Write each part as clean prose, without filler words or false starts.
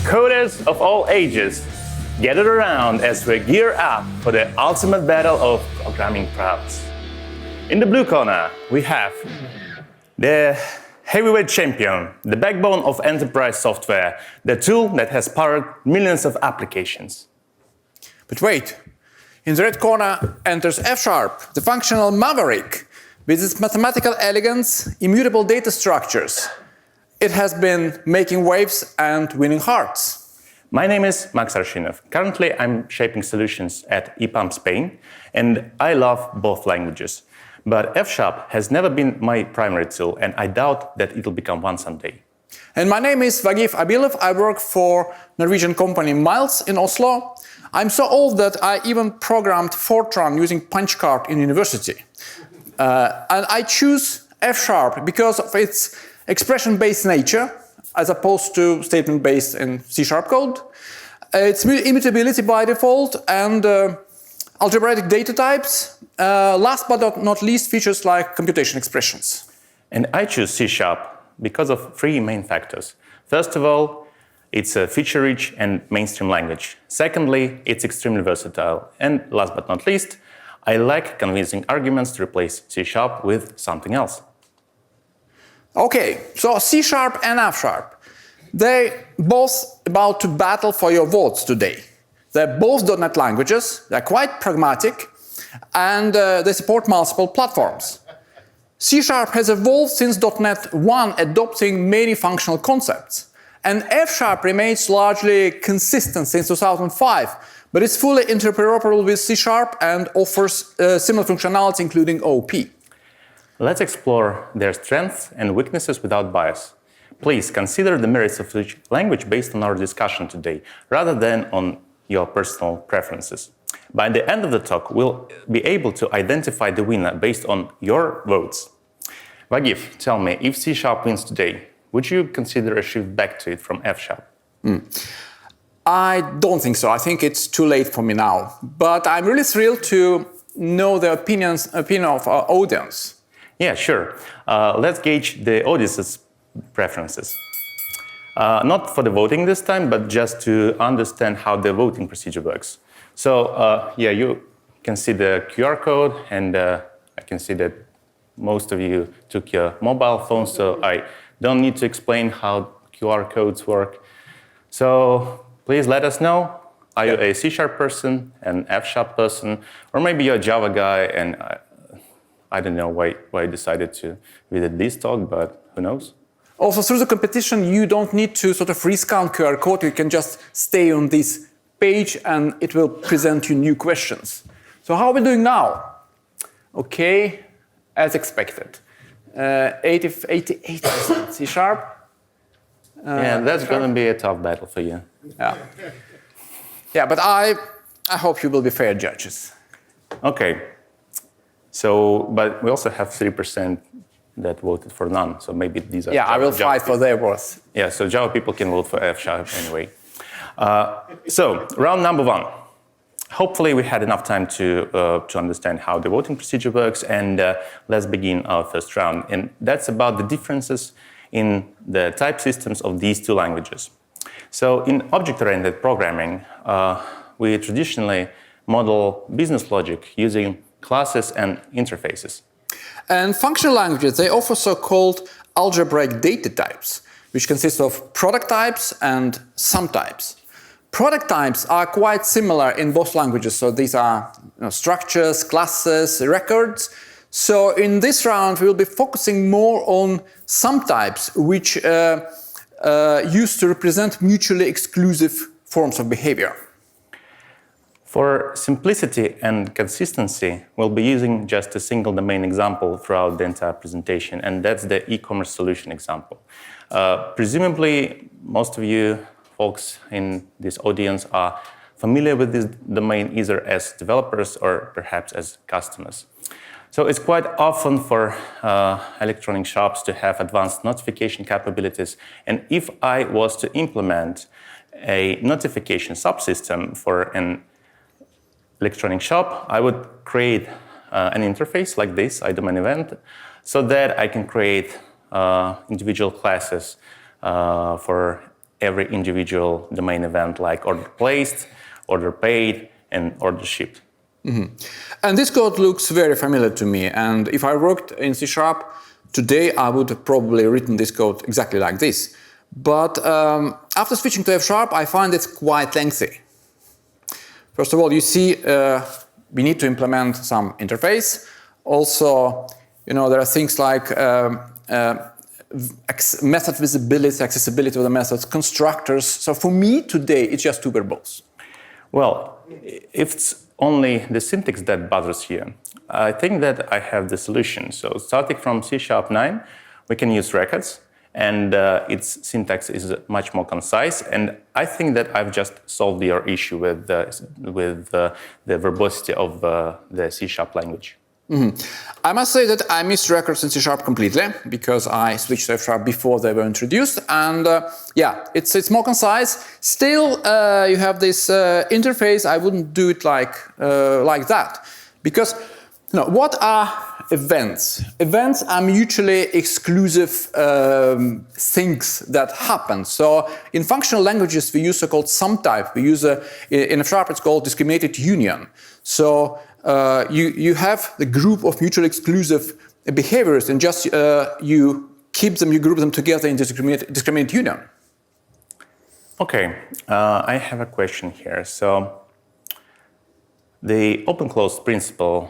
coders of all ages, gather around as we gear up for the ultimate battle of programming prowess. In the blue corner, we have the heavyweight champion, the backbone of enterprise software, the tool that has powered millions of applications. But wait, in the red corner enters F#, the functional maverick, with its mathematical elegance, immutable data structures. It has been making waves and winning hearts. My name is Max Arshinov. Currently, I'm shaping solutions at EPAM Spain, and I love both languages. But F# has never been my primary tool, and I doubt that it'll become one someday. And my name is Vagif Abilov. I work for Norwegian company Miles in Oslo. I'm so old that I even programmed Fortran using punch card in university. And I choose F# because of its expression-based nature, as opposed to statement-based in C# code. Its immutability by default and algebraic data types. Last but not least, features like computation expressions. And I choose C# because of three main factors. First of all, it's a feature-rich and mainstream language. Secondly, it's extremely versatile. And last but not least, I like convincing arguments to replace C# with something else. Okay, so C# and F#, they're both about to battle for your votes today. They're both .NET languages, they're quite pragmatic, and they support multiple platforms. C# has evolved since .NET 1, adopting many functional concepts. And F# remains largely consistent since 2005, but it's fully interoperable with C# and offers similar functionality, including OOP. Let's explore their strengths and weaknesses without bias. Please consider the merits of each language based on our discussion today, rather than on your personal preferences. By the end of the talk, we'll be able to identify the winner based on your votes. Vagif, tell me, if C# wins today, would you consider a shift back to it from F#? I don't think so. I think it's too late for me now. But I'm really thrilled to know the opinion of our audience. Yeah, sure. Let's gauge the audience's preferences. Not for the voting this time, but just to understand how the voting procedure works. So, yeah, you can see the QR code, and I can see that most of you took your mobile phone, so I don't need to explain how QR codes work. So please let us know. Are you a C# person, an F# person, or maybe you're a Java guy, and I don't know why I decided to visit this talk, but who knows? Also, through the competition, you don't need to sort of rescan QR code. You can just stay on this page, and it will present you new questions. So how are we doing now? Okay, as expected. 88% C#. Yeah, that's going to be a tough battle for you. Yeah, but I hope you will be fair judges. Okay. So, but we also have 3% that voted for none. So maybe these are. Yeah, I will fight for their votes. Yeah, so Java people can vote for F# anyway. So, round number one. Hopefully we had enough time to understand how the voting procedure works, and let's begin our first round. And that's about the differences in the type systems of these two languages. So in object-oriented programming, we traditionally model business logic using classes and interfaces. And functional languages, they offer so-called algebraic data types, which consist of product types and sum types. Product types are quite similar in both languages, so these are structures, classes, records. So in this round, we'll be focusing more on sum types, which used to represent mutually exclusive forms of behavior. For simplicity and consistency, we'll be using just a single domain example throughout the entire presentation, and that's the e-commerce solution example. Presumably, most of you folks in this audience are familiar with this domain either as developers or perhaps as customers. So it's quite often for electronic shops to have advanced notification capabilities, and if I was to implement a notification subsystem for an electronic shop, I would create an interface like this, iDomain event, so that I can create individual classes for every individual domain event like order placed, order paid, and order shipped. And this code looks very familiar to me. And if I worked in C# today, I would have probably written this code exactly like this. But after switching to F#, I find it quite lengthy. First of all, you see we need to implement some interface. Also, there are things like method visibility, accessibility of the methods, constructors. So for me today, it's just too verbose. Well, if it's only the syntax that bothers you, I think that I have the solution. So starting from C#9, we can use records, and its syntax is much more concise. And I think that I've just solved your issue with the verbosity of the C# language. I must say that I missed records in C# completely because I switched to F# before they were introduced, and yeah, it's more concise. Still, you have this interface. I wouldn't do it like that because what are events? Events are mutually exclusive things that happen. So in functional languages, we use so-called sum type. We use in F# it's called discriminated union. So you have the group of mutually exclusive behaviors, and just you group them together in discriminated union. Okay, I have a question here. So the open-closed principle,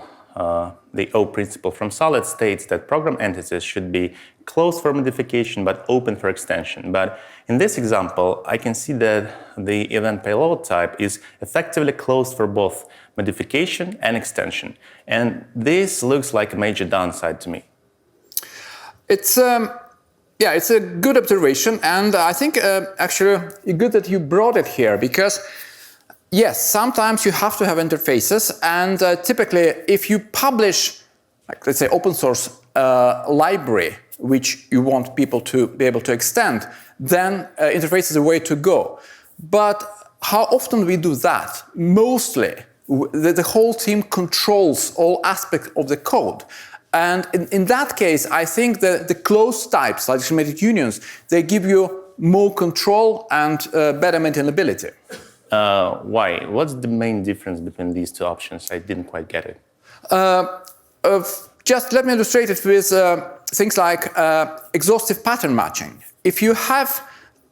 the O principle from Solid states that program entities should be closed for modification but open for extension. But in this example, I can see that the event payload type is effectively closed for both modification and extension. And this looks like a major downside to me. It's a good observation, and I think actually good that you brought it here because yes, sometimes you have to have interfaces, and typically if you publish, like, let's say, open source library which you want people to be able to extend, then interface is a way to go. But how often we do that? Mostly, the whole team controls all aspects of the code. And in that case, I think that the closed types, like discriminated unions, they give you more control and better maintainability. Why? What's the main difference between these two options? I didn't quite get it. Just let me illustrate it with things like exhaustive pattern matching. If you have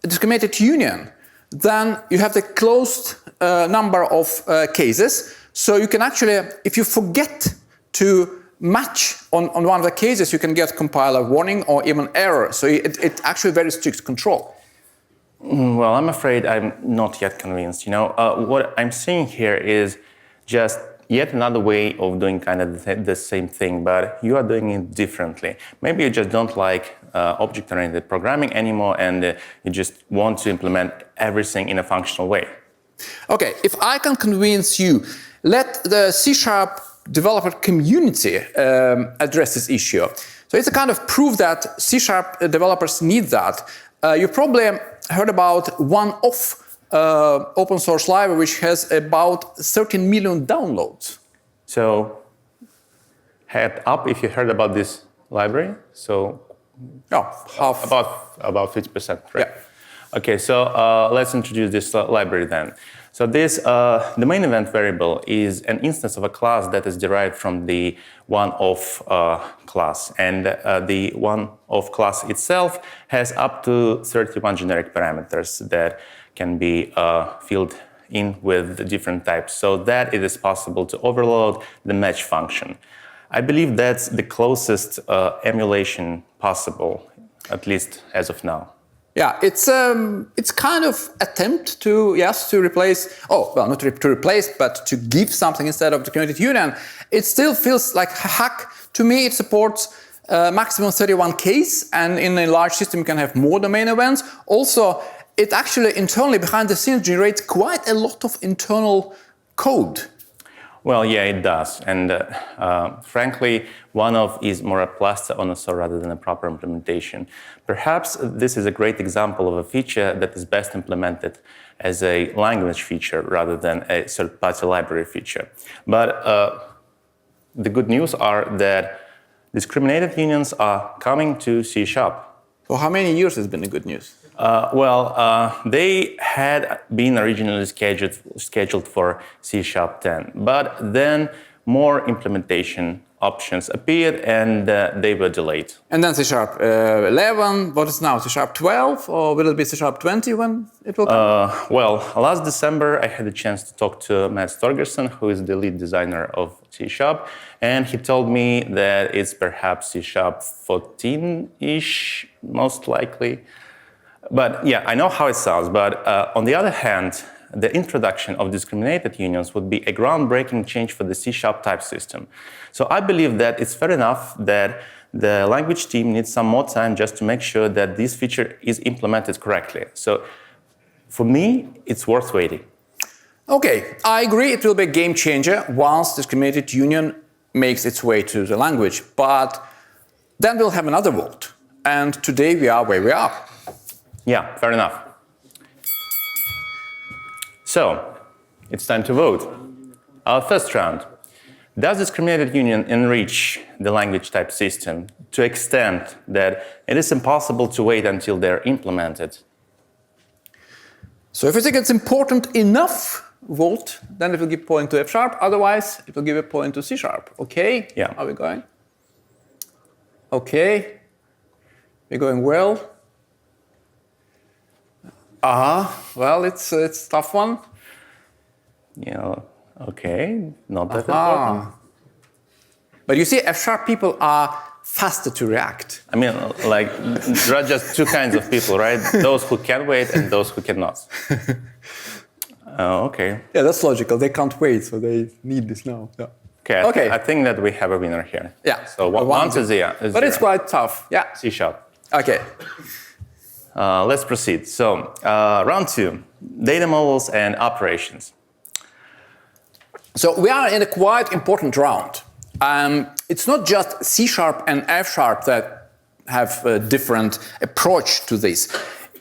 a discriminated union, then you have the closed number of cases. So you can actually, if you forget to match on one of the cases, you can get compiler warning or even error. So it actually very strict control. Well, I'm afraid I'm not yet convinced. What I'm seeing here is just yet another way of doing kind of the same thing, but you are doing it differently. Maybe you just don't like object-oriented programming anymore, and you just want to implement everything in a functional way. Okay, if I can convince you, let the C# developer community address this issue. So it's a kind of proof that C# developers need that. You probably heard about one-off open source library which has about 13 million downloads. So, head up if you heard about this library. So, half. About 50%, right? Yeah. Okay, so let's introduce this library then. So this domain event variable is an instance of a class that is derived from the one-off class. And the one-off class itself has up to 31 generic parameters that can be filled in with different types so that it is possible to overload the match function. I believe that's the closest emulation possible, at least as of now. Yeah, it's kind of attempt to replace, not to replace, but to give something instead of the discriminated union. It still feels like a hack. To me, it supports maximum 31 case, and in a large system you can have more domain events. Also, it actually internally behind the scenes generates quite a lot of internal code. Well, yeah, it does. And frankly, one-off is more a plaster on a sore rather than a proper implementation. Perhaps this is a great example of a feature that is best implemented as a language feature rather than a third-party library feature. But the good news are that discriminated unions are coming to C#. For how many years has been the good news? They had been originally scheduled for C#10, but then more implementation options appeared and they were delayed. And then C#11, what is now, C#12, or will it be C#20 when it will come? Last December I had a chance to talk to Matt Storgerson, who is the lead designer of C#, and he told me that it's perhaps C#14-ish, most likely. But yeah, I know how it sounds, but on the other hand, the introduction of discriminated unions would be a groundbreaking change for the C# type system. So I believe that it's fair enough that the language team needs some more time just to make sure that this feature is implemented correctly. So for me, it's worth waiting. Okay, I agree it will be a game changer once discriminated union makes its way to the language, but then we'll have another vote. And today we are where we are. Yeah, fair enough. So, it's time to vote. Our first round. Does discriminated union enrich the language type system to extent that it is impossible to wait until they're implemented? So if you think it's important enough, vote, then it will give point to F#, otherwise it will give a point to C#. Okay? Yeah. Are we going? Okay. We're going well. Well, it's a tough one. Yeah, okay, not that important. But you see, F# people are faster to react. I mean, like, there are just two kinds of people, right? Those who can wait and those who cannot. Okay. Yeah, that's logical. They can't wait, so they need this now. Yeah. Okay, I think that we have a winner here. Yeah. So 1 to 0. But it's quite tough. Yeah. C#. Okay. Let's proceed. So, round 2, data models and operations. So we are in a quite important round. It's not just C# and F# that have a different approach to this.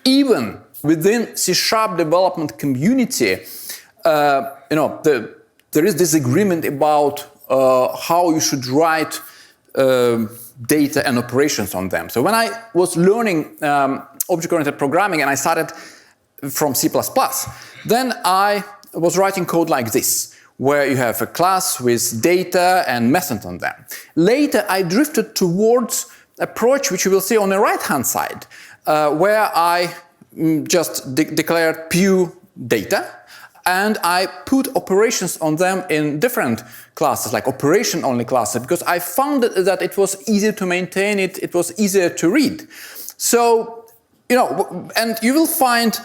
Even within C# development community, there is disagreement about how you should write data and operations on them. So when I was learning object-oriented programming and I started from C++, then I was writing code like this, where you have a class with data and method on them. Later, I drifted towards approach which you will see on the right-hand side, where I just declared pure data, and I put operations on them in different classes, like operation-only classes, because I found that it was easier to maintain, it was easier to read. So, and you will find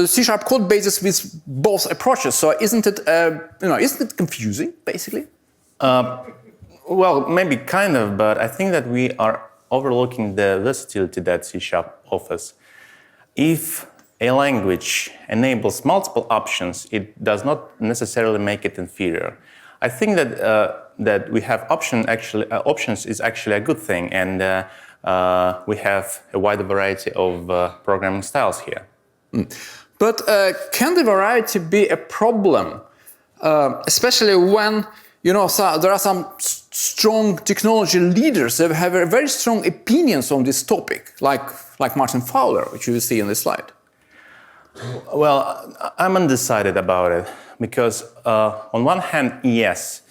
C# code bases with both approaches. So isn't it confusing, basically? Well, maybe kind of, but I think that we are overlooking the versatility that C# offers. If a language enables multiple options, it does not necessarily make it inferior. I think that that we have options is actually a good thing, and we have a wide variety of programming styles here. But can the variety be a problem, especially when there are some strong technology leaders that have very strong opinions on this topic, like Martin Fowler, which you will see in this slide? Well, I'm undecided about it because on one hand, yes,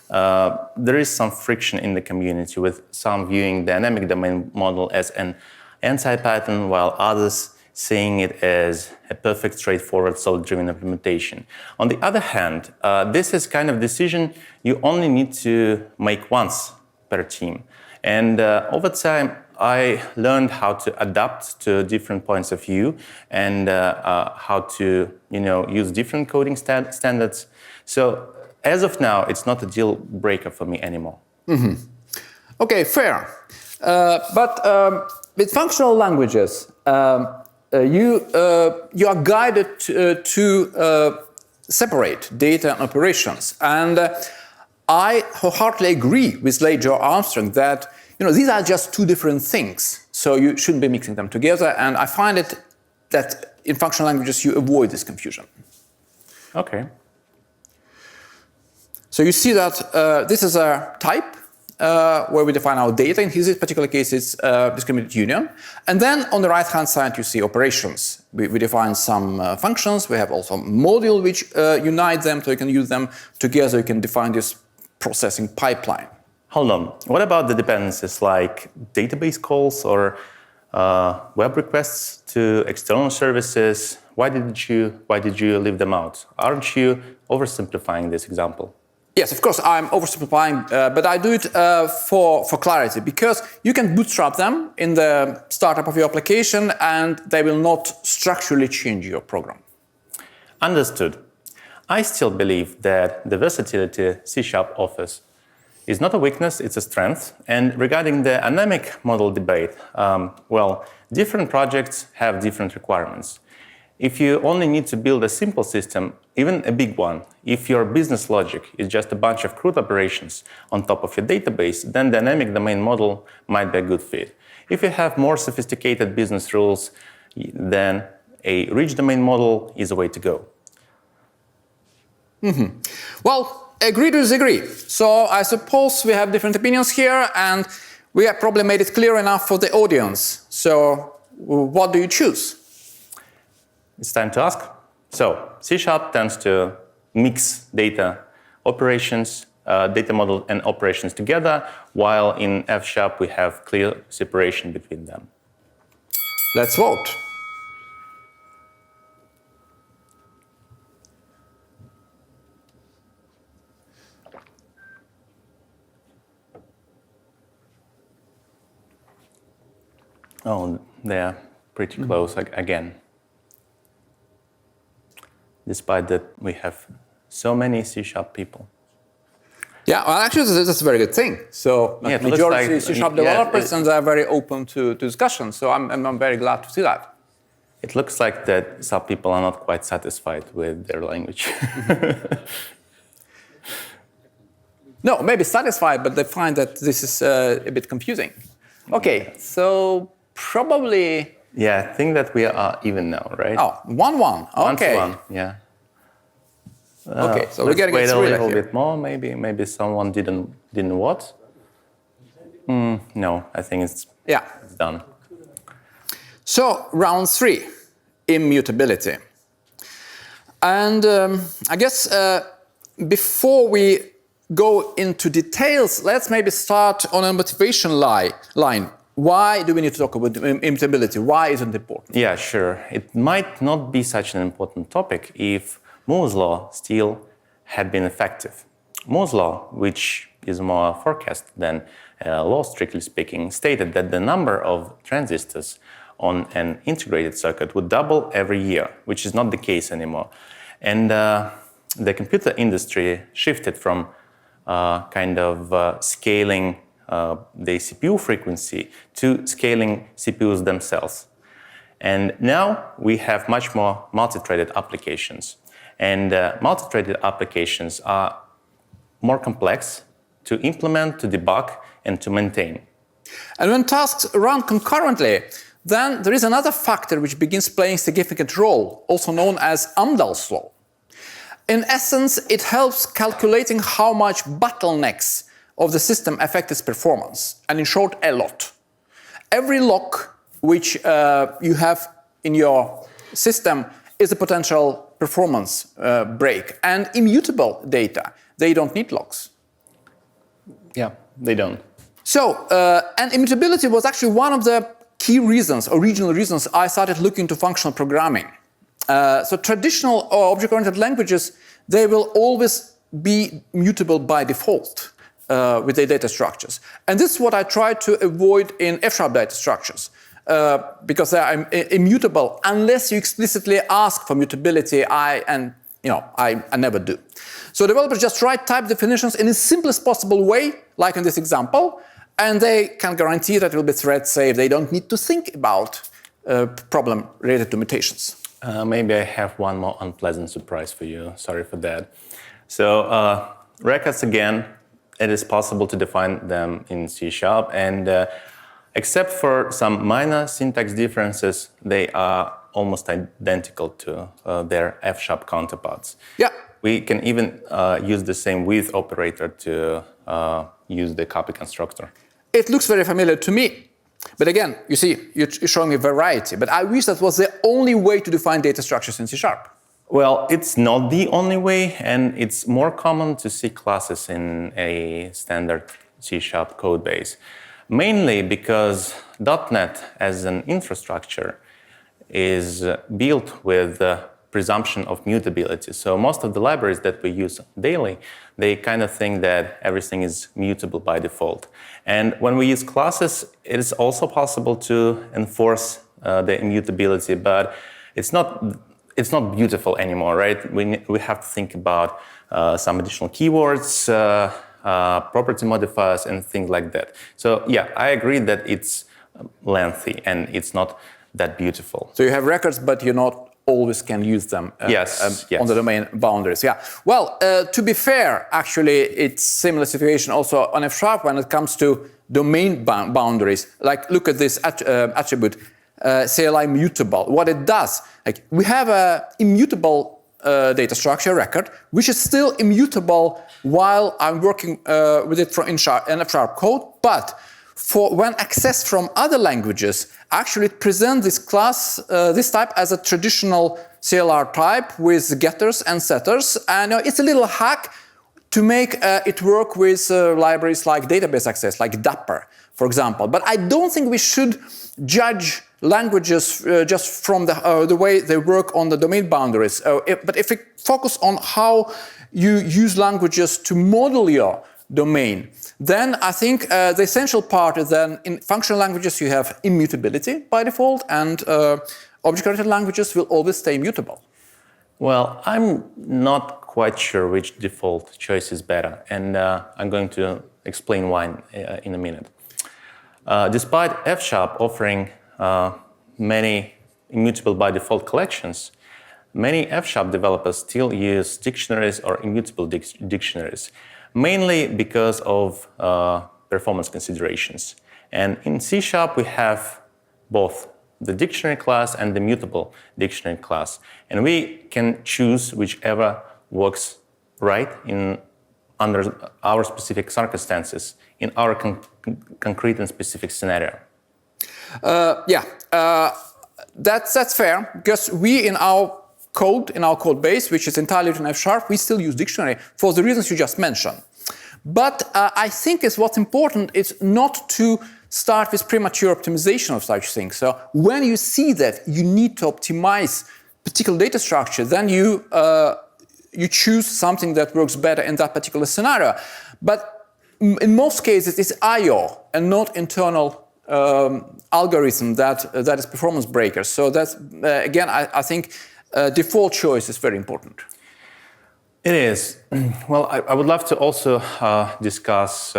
there is some friction in the community with some viewing dynamic domain model as an anti-pattern, while others seeing it as a perfect, straightforward, solid-driven implementation. On the other hand, this is kind of decision you only need to make once per team. And over time, I learned how to adapt to different points of view and how to use different coding standards. So as of now, it's not a deal breaker for me anymore. Mm-hmm. Okay, fair. But with functional languages, you are guided to separate data and operations. And I wholeheartedly agree with late Joe Armstrong that these are just two different things. So you shouldn't be mixing them together. And I find it that in functional languages you avoid this confusion. Okay. So you see that this is a type where we define our data. In this particular case, it's discriminated union. And then on the right-hand side, you see operations. We define some functions. We have also a module which unite them, so you can use them together. You can define this processing pipeline. Hold on. What about the dependencies like database calls or web requests to external services? Why did you leave them out? Aren't you oversimplifying this example? Yes, of course, I'm oversimplifying, but I do it for clarity, because you can bootstrap them in the startup of your application and they will not structurally change your program. Understood. I still believe that the versatility C# offers is not a weakness, it's a strength. And regarding the anemic model debate, well, different projects have different requirements. If you only need to build a simple system, even a big one, if your business logic is just a bunch of CRUD operations on top of your database, then the dynamic domain model might be a good fit. If you have more sophisticated business rules, then a rich domain model is a way to go. Well, agree to disagree. So I suppose we have different opinions here, and we have probably made it clear enough for the audience. So what do you choose? It's time to ask. So C# tends to mix data operations, data model and operations together, while in F# we have clear separation between them. Let's vote. Oh, they're pretty close again. Despite that we have so many C# people. Yeah, well, actually, that's a very good thing. So, Yeah, majority like, C# developers, and they're very open to discussion. So, I'm very glad to see that. It looks like that some people are not quite satisfied with their language. No, maybe satisfied, but they find that this is a bit confusing. Okay, so probably. Yeah, I think that we are even now, right? Oh, 1-1. Okay. 1-1, yeah. Okay, so we're getting wait a little here. bit more. Maybe someone didn't what? No, I think it's done. So round 3, immutability, and I guess before we go into details, let's maybe start on a motivation line. Why do we need to talk about immutability? Why is it important? Yeah, sure. It might not be such an important topic if Moore's law still had been effective. Moore's law, which is more a forecast than a law, strictly speaking, stated that the number of transistors on an integrated circuit would double every year, which is not the case anymore. And the computer industry shifted from scaling the CPU frequency to scaling CPUs themselves. And now we have much more multi-threaded applications. And multi-threaded applications are more complex to implement, to debug, and to maintain. And when tasks run concurrently, then there is another factor which begins playing a significant role, also known as Amdahl's law. In essence, it helps calculating how much bottlenecks of the system affect its performance, and in short, a lot. Every lock which you have in your system is a potential performance break. And immutable data, they don't need locks. Yeah, they don't. So, and immutability was actually one of the key reasons, original reasons, I started looking into functional programming. So traditional object-oriented languages, they will always be mutable by default with their data structures. And this is what I try to avoid in F# data structures, because they are immutable unless you explicitly ask for mutability. I never do. So developers just write type definitions in the simplest possible way, like in this example, and they can guarantee that it will be thread safe. They don't need to think about problem related to mutations. Maybe I have one more unpleasant surprise for you. Sorry for that. So records, again, it is possible to define them in C#, and except for some minor syntax differences, they are almost identical to their F# counterparts. Yeah. We can even use the same with operator to use the copy constructor. It looks very familiar to me. But again, you see, you're showing me variety. But I wish that was the only way to define data structures in C#. Well, it's not the only way, and it's more common to see classes in a standard C# code base. Mainly because .NET as an infrastructure is built with the presumption of mutability. So most of the libraries that we use daily, they kind of think that everything is mutable by default. And when we use classes, it is also possible to enforce the immutability, but it's not beautiful anymore, right? We have to think about some additional keywords, property modifiers, and things like that. So yeah, I agree that it's lengthy and it's not that beautiful. So you have records, but you not always can use them yes. on the domain boundaries. Yeah. Well, to be fair, actually, it's similar situation also on F# when it comes to domain boundaries. Like, look at this attribute, CLI mutable. What it does, like, we have a immutable data structure record, which is still immutable while I'm working with it in F# code, but for when accessed from other languages, actually it presents this class, this type as a traditional CLR type with getters and setters. And it's a little hack to make it work with libraries like database access, like Dapper, for example. But I don't think we should judge languages just from the way they work on the domain boundaries. But if we focus on how you use languages to model your domain, then I think the essential part is then in functional languages you have immutability by default, and object-oriented languages will always stay mutable. Well, I'm not quite sure which default choice is better, and I'm going to explain why in a minute. Despite F# offering many immutable by default collections, many F# developers still use dictionaries or immutable dictionaries, mainly because of performance considerations. And in C# we have both the dictionary class and the mutable dictionary class. And we can choose whichever works right under our specific circumstances, in our concrete and specific scenario. That's fair, because we in our code base, which is entirely written in F#, we still use dictionary for the reasons you just mentioned. But I think what's important is not to start with premature optimization of such things. So when you see that you need to optimize particular data structure, then you choose something that works better in that particular scenario. But in most cases, it's I/O and not internal algorithm that is performance breaker. So that's again, I think default choice is very important. It is. Well, I would love to also discuss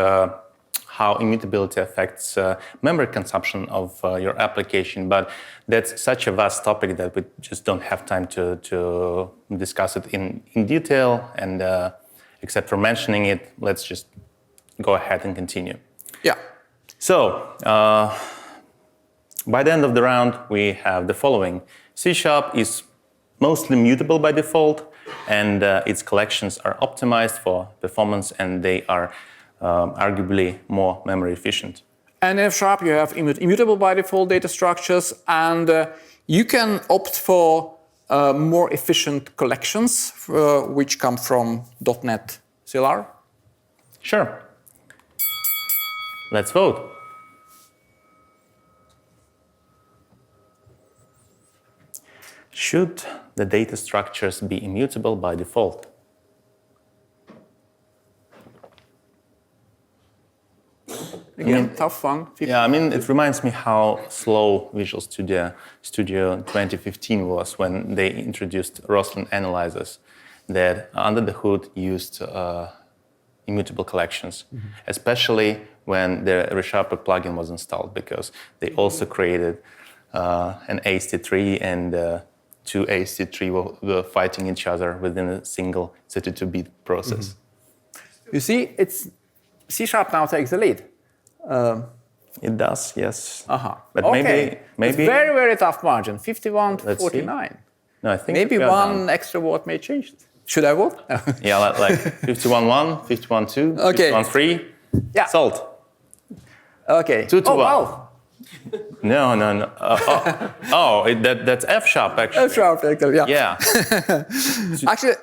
how immutability affects memory consumption of your application, but that's such a vast topic that we just don't have time to discuss it in detail, and except for mentioning it, let's just go ahead and continue. Yeah. So, by the end of the round, we have the following. C# is mostly mutable by default, and its collections are optimized for performance, and they are arguably more memory efficient. And in F# you have immutable by default data structures, and you can opt for more efficient collections, which come from .NET CLR. Sure. Let's vote. Should the data structures be immutable by default? Again, tough one. Yeah, I mean, it reminds me how slow Visual Studio 2015 was when they introduced Roslyn analyzers that under the hood used immutable collections, especially when the ReSharper plugin was installed, because they also created an AST3, and two AST3 were fighting each other within a single 32-bit process. You see, C# now takes the lead. It does, yes. But okay. maybe it's very, very tough margin, 51 to 49. No, I think maybe one extra vote may change it. Should I vote? Yeah, like 51-1, 51-2, Okay. 51-3. Yeah. Sold. Okay. 2-1. Oh, wow. No. That's F sharp actually. F sharp, actually, yeah. Yeah. Actually,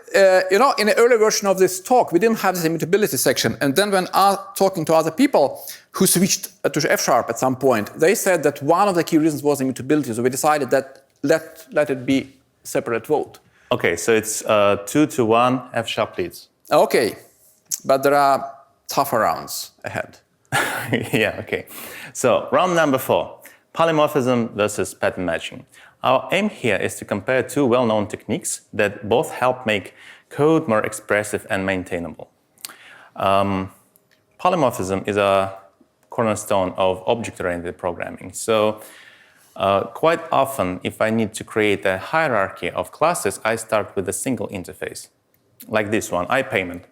in the early version of this talk, we didn't have this immutability section. And then when talking to other people who switched to F sharp at some point, they said that one of the key reasons was immutability. So we decided that let it be separate vote. Okay, so it's 2-1, F sharp leads. Okay, but there are tougher rounds ahead. Yeah, okay. So round number 4, polymorphism versus pattern matching. Our aim here is to compare two well-known techniques that both help make code more expressive and maintainable. Polymorphism is a cornerstone of object-oriented programming. So quite often, if I need to create a hierarchy of classes, I start with a single interface, like this one, iPayment.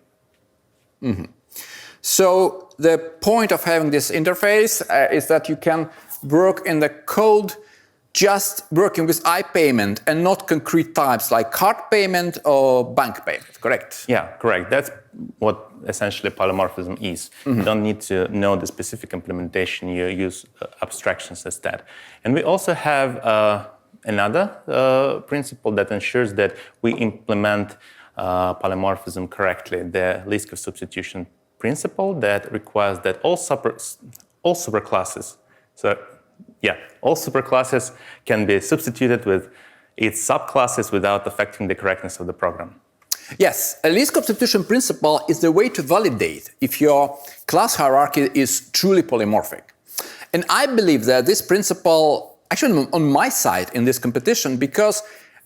Mm-hmm. So the point of having this interface is that you can work in the code just working with iPayment and not concrete types like card payment or bank payment, correct? Yeah, correct. That's what essentially polymorphism is. Mm-hmm. You don't need to know the specific implementation, you use abstractions instead. And we also have another principle that ensures that we implement polymorphism correctly, the least of substitution principle that requires that all superclasses, all superclasses can be substituted with its subclasses without affecting the correctness of the program. Yes, a least substitution principle is the way to validate if your class hierarchy is truly polymorphic. And I believe that this principle, actually on my side in this competition, because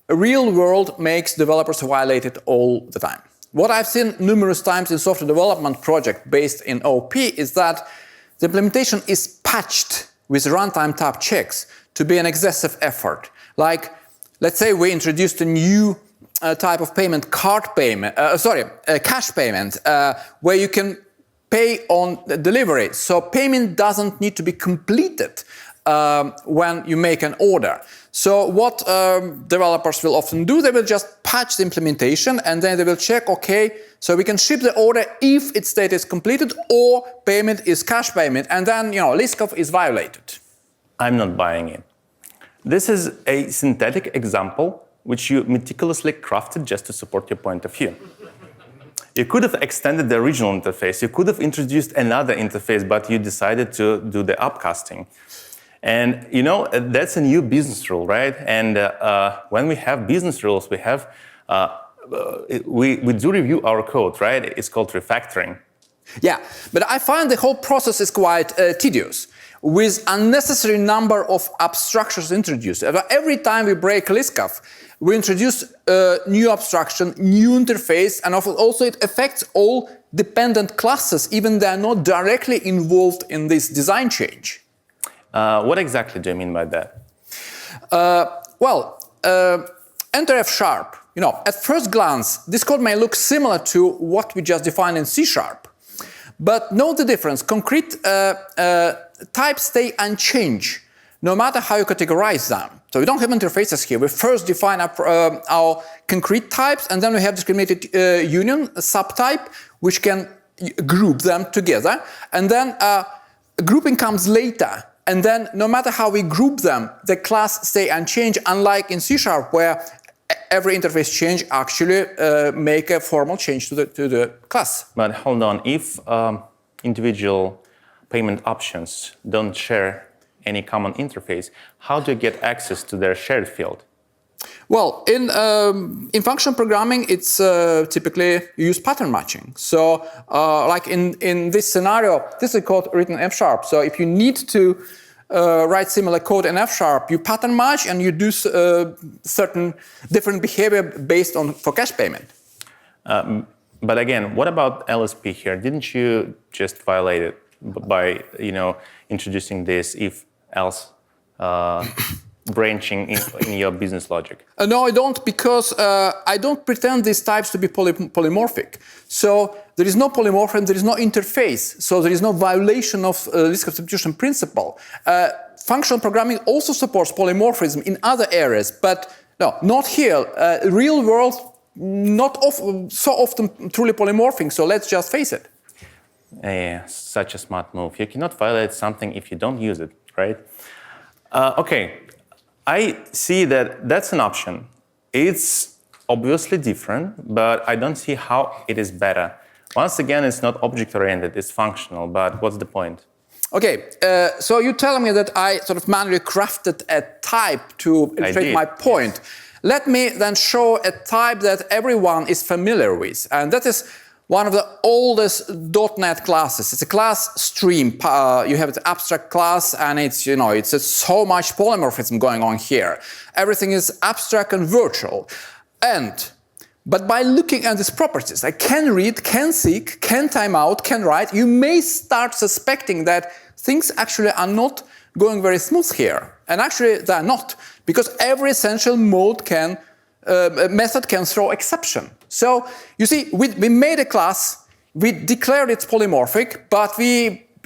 real world makes developers violate it all the time. What I've seen numerous times in software development project based in OP is that the implementation is patched with runtime type checks to be an excessive effort. Like, let's say we introduced a new type of payment, cash payment, where you can pay on the delivery. So payment doesn't need to be completed when you make an order. So what developers will often do, they will just patch the implementation and then they will check, okay, so we can ship the order if its state is completed or payment is cash payment, and then, Liskov is violated. I'm not buying it. This is a synthetic example which you meticulously crafted just to support your point of view. You could have extended the original interface, you could have introduced another interface, but you decided to do the upcasting. And that's a new business rule, right? And when we have business rules, we have we do review our code, right? It's called refactoring. Yeah, but I find the whole process is quite tedious, with unnecessary number of abstractions introduced. Every time we break Liskov, we introduce a new abstraction, new interface, and also it affects all dependent classes, even they are not directly involved in this design change. What exactly do you mean by that? Enter F sharp. At first glance, this code may look similar to what we just defined in C sharp. But note the difference. Concrete types stay unchanged, no matter how you categorize them. So we don't have interfaces here. We first define our concrete types, and then we have discriminated union, a subtype, which can group them together. And then grouping comes later. And then no matter how we group them, the class stay unchanged, unlike in C sharp, where every interface change actually make a formal change to the class. But hold on, if individual payment options don't share any common interface, how do you get access to their shared field? Well, in function programming, it's typically you use pattern matching. So, like in this scenario, this is code written in F sharp. So, if you need to write similar code in F sharp, you pattern match and you do certain different behavior based on for cash payment. But again, what about LSP here? Didn't you just violate it by introducing this if-else branching in your business logic? No, I don't, because I don't pretend these types to be polymorphic. So there is no polymorphism, there is no interface, so there is no violation of least substitution principle. Functional programming also supports polymorphism in other areas, but no, not here. Real world not so often truly polymorphic, so let's just face it. Yeah, such a smart move. You cannot violate something if you don't use it, right? Okay, I see that that's an option. It's obviously different, but I don't see how it is better. Once again, it's not object-oriented, it's functional, but what's the point? Okay, so you tell me that I sort of manually crafted a type to illustrate my point. Yes. Let me then show a type that everyone is familiar with, and that is one of the oldest .NET classes. It's a class stream. You have the abstract class, and it's so much polymorphism going on here. Everything is abstract and virtual. But by looking at these properties, I can read, can seek, can time out, can write, you may start suspecting that things actually are not going very smooth here. And actually they're not, because every essential method can throw exception. So you see, we made a class, we declared it's polymorphic, but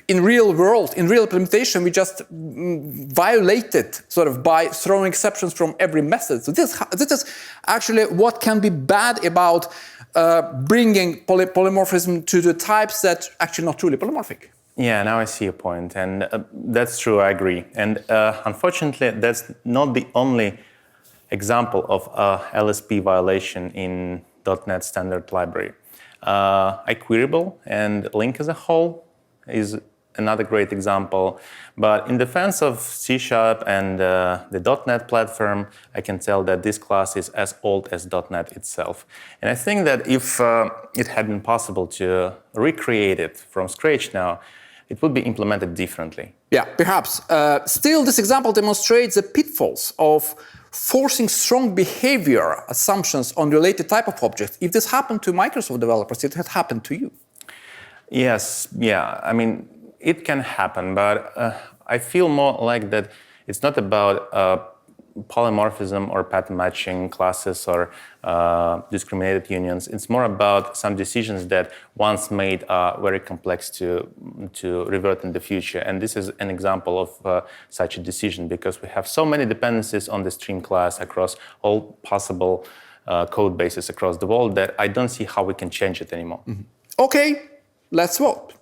in real implementation, we just violated sort of by throwing exceptions from every method. So this is actually what can be bad about bringing polymorphism to the types that actually not truly polymorphic. Yeah, now I see your point, and that's true, I agree. And unfortunately, that's not the only example of LSP violation in .NET Standard Library. iQueryable and Link as a whole is another great example. But in defense of C# and the .NET platform, I can tell that this class is as old as .NET itself. And I think that if it had been possible to recreate it from scratch now, it would be implemented differently. Yeah, perhaps. Still, this example demonstrates the pitfalls of forcing strong behavior assumptions on related type of objects. If this happened to Microsoft developers, it had happened to you. Yes, yeah. I mean, it can happen, but I feel more like that it's not about polymorphism or pattern matching classes or discriminated unions. It's more about some decisions that once made are very complex to revert in the future. And this is an example of such a decision, because we have so many dependencies on the stream class across all possible code bases across the world that I don't see how we can change it anymore. Mm-hmm. Okay, let's vote.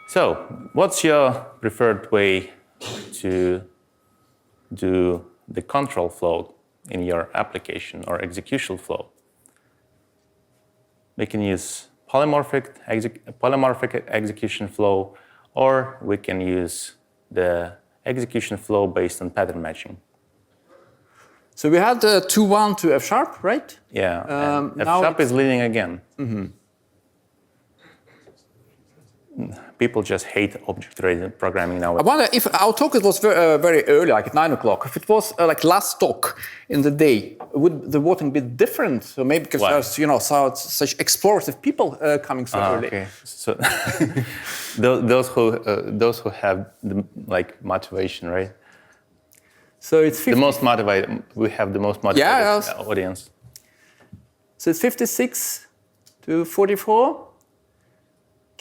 So, what's your preferred way to do the control flow in your application or execution flow? We can use polymorphic execution flow, or we can use the execution flow based on pattern matching. So we had 2-1 to F#, right? Yeah, F# is leading again. Mm-hmm. People just hate object-oriented programming now. I wonder if our talk was very early, like at 9 o'clock. If it was like last talk in the day, would the voting be different? So maybe because there's such explorative people coming so early. Okay. So those who have the motivation, right? So it's 50. The most motivated. We have the most motivated audience. So it's 56 to 44.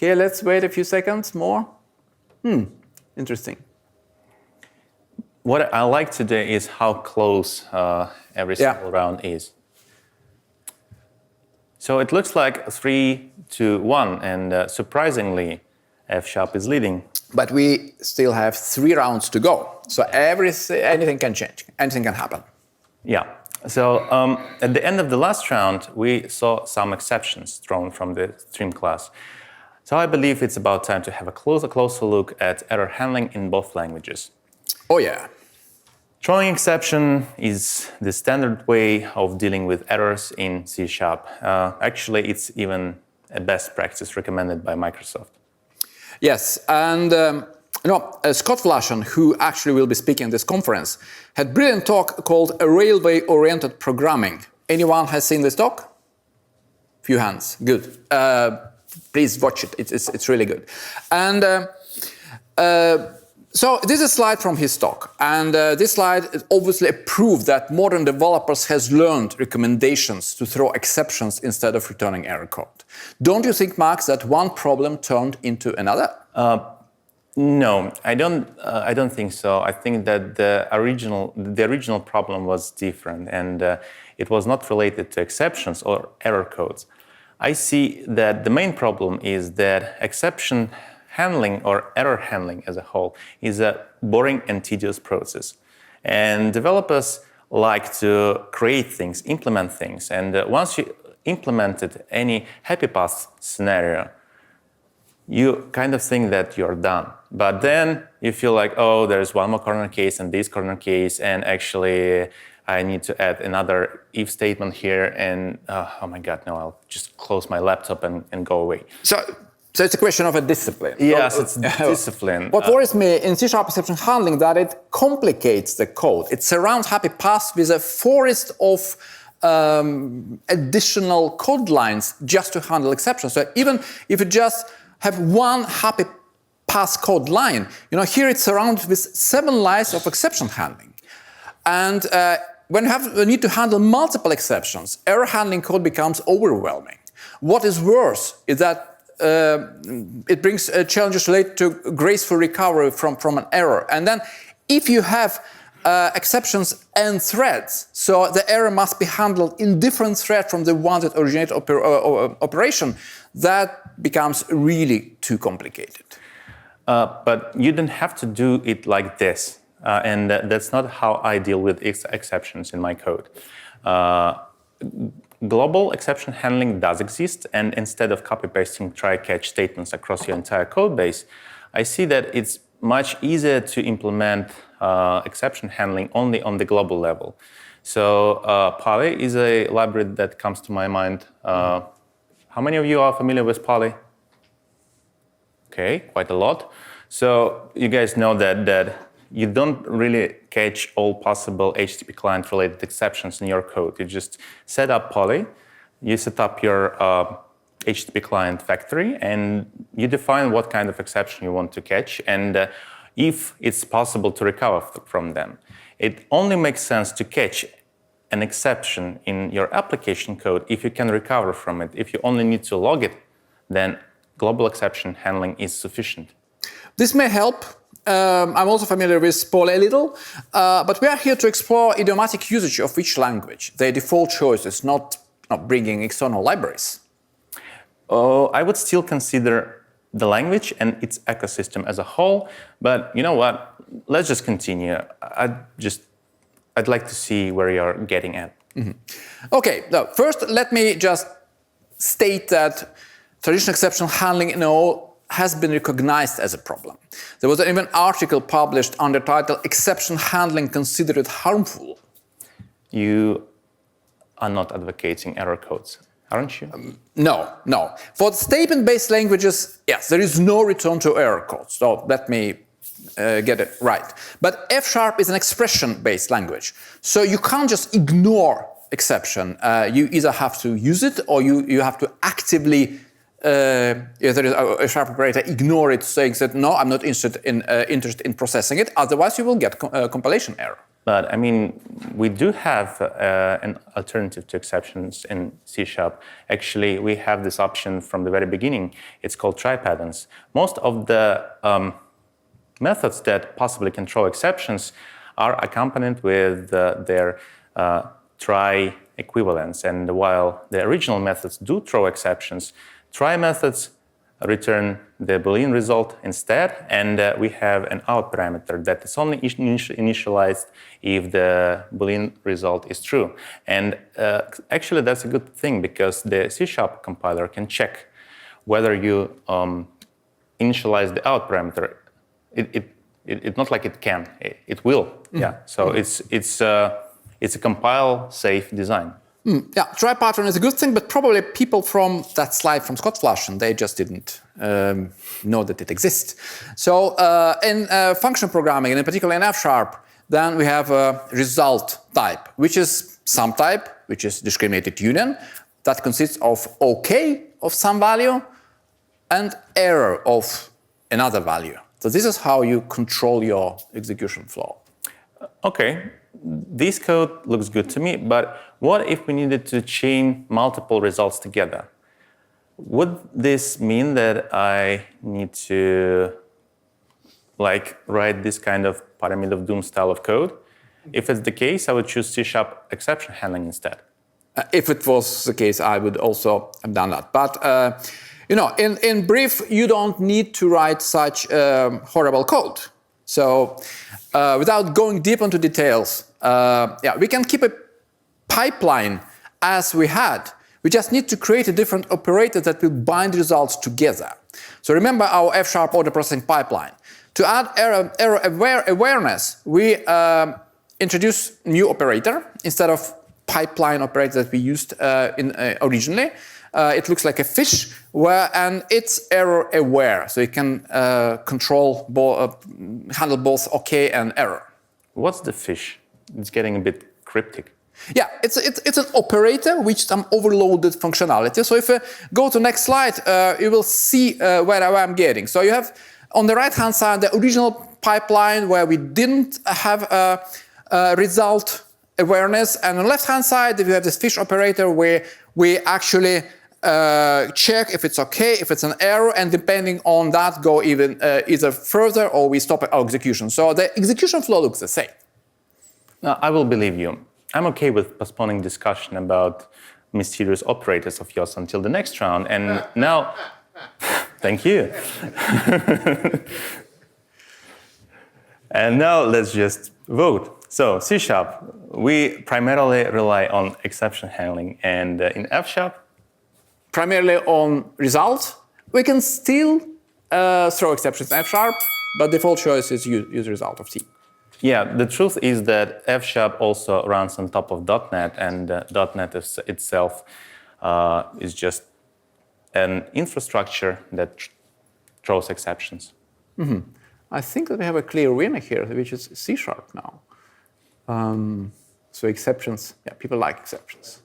Okay, let's wait a few seconds more. Interesting. What I like today is how close every single round is. So it looks like 3-1, and surprisingly, F# is leading. But we still have 3 rounds to go. So anything can change, anything can happen. Yeah. So at the end of the last round, we saw some exceptions thrown from the stream class. So I believe it's about time to have a closer look at error handling in both languages. Oh yeah. Throwing exception is the standard way of dealing with errors in C#. Actually, it's even a best practice recommended by Microsoft. Yes, and Scott Vlashan, who actually will be speaking at this conference, had a brilliant talk called Railway-Oriented Programming. Anyone has seen this talk? Few hands. Good. Please watch it. It's really good. And so this is a slide from his talk. And this slide is obviously a proof that modern developers has learned recommendations to throw exceptions instead of returning error code. Don't you think, Max, that one problem turned into another? No, I don't think so. I think that the original problem was different, and it was not related to exceptions or error codes. I see that the main problem is that exception handling or error handling as a whole is a boring and tedious process. And developers like to create things, implement things, and once you implemented any happy path scenario, you kind of think that you're done. But then you feel like, oh, there's one more corner case and this corner case, and actually I need to add another if statement here, and oh my God, no, I'll just close my laptop and go away. So it's a question of a discipline. Yes, it's discipline. What worries me in C# exception handling that it complicates the code. It surrounds happy paths with a forest of additional code lines just to handle exceptions. So even if you just have one happy path code line, here it's surrounded with 7 lines of exception handling. And when you need to handle multiple exceptions, error handling code becomes overwhelming. What is worse is that it brings challenges related to graceful recovery from an error. And then if you have exceptions and threads, so the error must be handled in different threads from the one that originated operation, that becomes really too complicated. But you don't have to do it like this. And that's not how I deal with exceptions in my code. Global exception handling does exist, and instead of copy-pasting try-catch statements across your entire code base, I see that it's much easier to implement exception handling only on the global level. So Poly is a library that comes to my mind. How many of you are familiar with Poly? Okay, quite a lot. So you guys know that you don't really catch all possible HTTP client-related exceptions in your code. You just set up Poly, you set up your HTTP client factory, and you define what kind of exception you want to catch, and if it's possible to recover from them. It only makes sense to catch an exception in your application code if you can recover from it. If you only need to log it, then global exception handling is sufficient. This may help. I'm also familiar with Poly a little, but we are here to explore idiomatic usage of each language, their default choices, not bringing external libraries. I would still consider the language and its ecosystem as a whole, but you know what? Let's just continue. I'd like to see where you're getting at. Mm-hmm. Okay, now first let me just state that traditional exception handling in all has been recognized as a problem. There was even an article published under the title "Exception Handling Considered Harmful." You are not advocating error codes, aren't you? No. For statement-based languages, yes, there is no return to error codes. So let me get it right. But F# is an expression-based language. So you can't just ignore exception. You either have to use it or you have to actively if there is a sharp operator, ignore it, saying that no, I'm not interested in processing it. Otherwise, you will get compilation error. But I mean, we do have an alternative to exceptions in C#. Actually, we have this option from the very beginning. It's called try patterns. Most of the methods that possibly can throw exceptions are accompanied with their try equivalents. And while the original methods do throw exceptions, try methods return the Boolean result instead, and we have an out parameter that is only initialized if the Boolean result is true. And actually, that's a good thing because the C# compiler can check whether you initialize the out parameter. It's not like it can; it will. Mm-hmm. Yeah. So mm-hmm. It's a compile-safe design. Yeah, try pattern is a good thing, but probably people from that slide from Scott Flashen, they just didn't know that it exists. So in function programming, and in particular in F#, then we have a result type, which is sum type, which is discriminated union, that consists of OK of some value and error of another value. So this is how you control your execution flow. Okay. This code looks good to me, but what if we needed to chain multiple results together? Would this mean that I need to write this kind of pyramid of doom style of code? If it's the case, I would choose C# exception handling instead. If it was the case, I would also have done that. But in brief, you don't need to write such horrible code. So without going deep into details, we can keep a pipeline as we had. We just need to create a different operator that will bind results together. So remember our F# order processing pipeline. To add error awareness, we introduce new operator instead of pipeline operator that we used originally. It looks like a fish, and it's error aware, so you can handle both OK and error. What's the fish? It's getting a bit cryptic. Yeah, it's an operator with some overloaded functionality. So if you go to the next slide, you will see where I'm getting. So you have on the right-hand side the original pipeline where we didn't have a result awareness, and on the left-hand side we have this fish operator where we actually check if it's okay, if it's an error, and depending on that go even either further or we stop our execution. So the execution flow looks the same. Now, I will believe you. I'm okay with postponing discussion about mysterious operators of yours until the next round. And now, thank you. And now let's just vote. So C#, we primarily rely on exception handling, and in F#, primarily on result. We can still throw exceptions in F#, but default choice is use result of T. Yeah, the truth is that F# also runs on top of .NET, and .NET itself is just an infrastructure that throws exceptions. Mm-hmm. I think that we have a clear winner here, which is C# now. So exceptions, yeah, people like exceptions.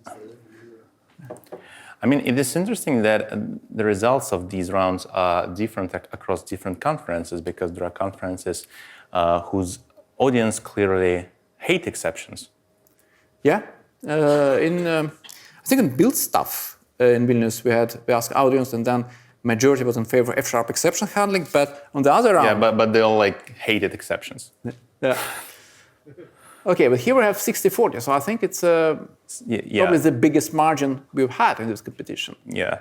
I mean, it is interesting that the results of these rounds are different across different conferences, because there are conferences whose audience clearly hate exceptions. Yeah, I think in build stuff in Vilnius we asked audience, and then majority was in favor of F# exception handling. But on the other round, yeah, but they all hated exceptions. Yeah. Okay, but here we have 60-40, so I think it's probably the biggest margin we've had in this competition. Yeah,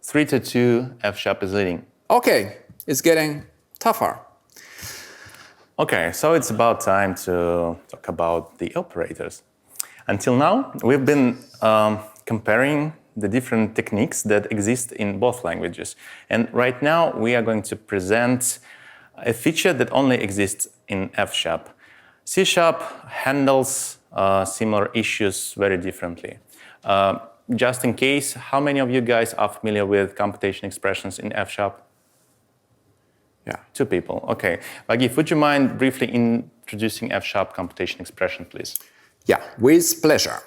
3-2, F# is leading. Okay, it's getting tougher. Okay, so it's about time to talk about the operators. Until now, we've been comparing the different techniques that exist in both languages. And right now, we are going to present a feature that only exists in F#. C# handles similar issues very differently. Just in case, how many of you guys are familiar with computation expressions in F#? Yeah, 2 people. Okay. Vagif, would you mind briefly introducing F# computation expression, please? Yeah, with pleasure.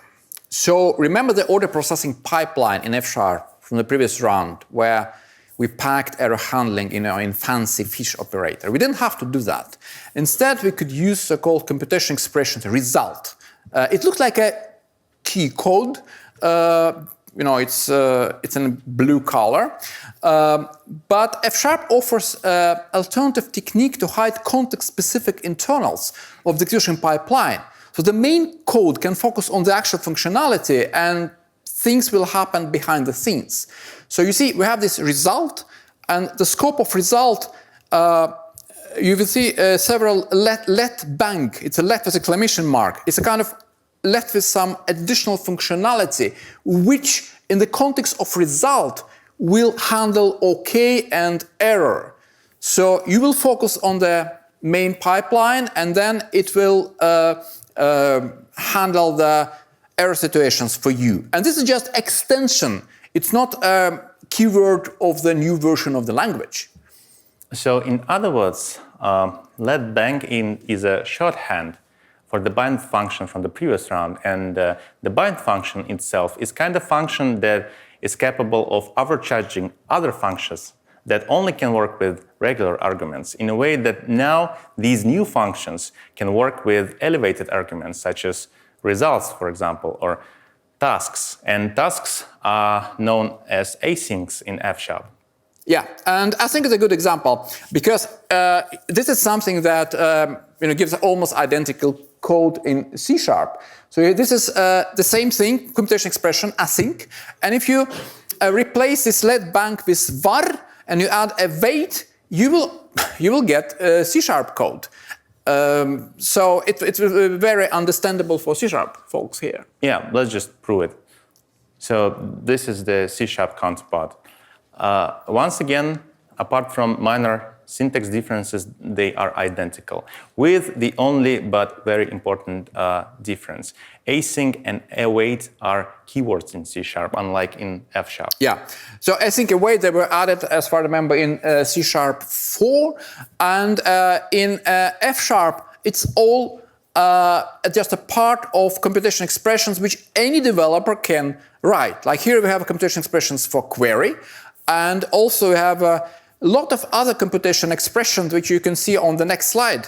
So remember the order processing pipeline in F# from the previous round, where we packed error handling in fancy fish operator. We didn't have to do that. Instead, we could use so-called computation expression result. It looked like a key code. It's in blue color. But F# offers an alternative technique to hide context-specific internals of the execution pipeline. So the main code can focus on the actual functionality, and things will happen behind the scenes. So you see, we have this result, and the scope of result, you will see several let bank. It's a let with exclamation mark. It's a kind of let with some additional functionality, which in the context of result will handle OK and error. So you will focus on the main pipeline, and then it will handle the error situations for you. And this is just extension. It's not a keyword of the new version of the language. So in other words, let bank in is a shorthand for the bind function from the previous round. And the bind function itself is kind of function that is capable of overcharging other functions that only can work with regular arguments, in a way that now these new functions can work with elevated arguments, such as results, for example, or tasks. And tasks are known as asyncs in F#. Yeah, and I think it's a good example, because this is something that gives almost identical code in C#. So this is the same thing, computation expression, async. And if you replace this let bank with var and you add a wait, you will get C# code. So it's very understandable for C# folks here. Yeah, let's just prove it. So this is the C# counterpart. Once again, apart from minor syntax differences, they are identical, with the only but very important difference. Async and await are keywords in C#, unlike in F#. Yeah, so async and await, they were added, as far as I remember, in C#4, and in F#, it's all just a part of computation expressions which any developer can write. Like here we have computation expressions for query, and also we have a lot of other computation expressions which you can see on the next slide.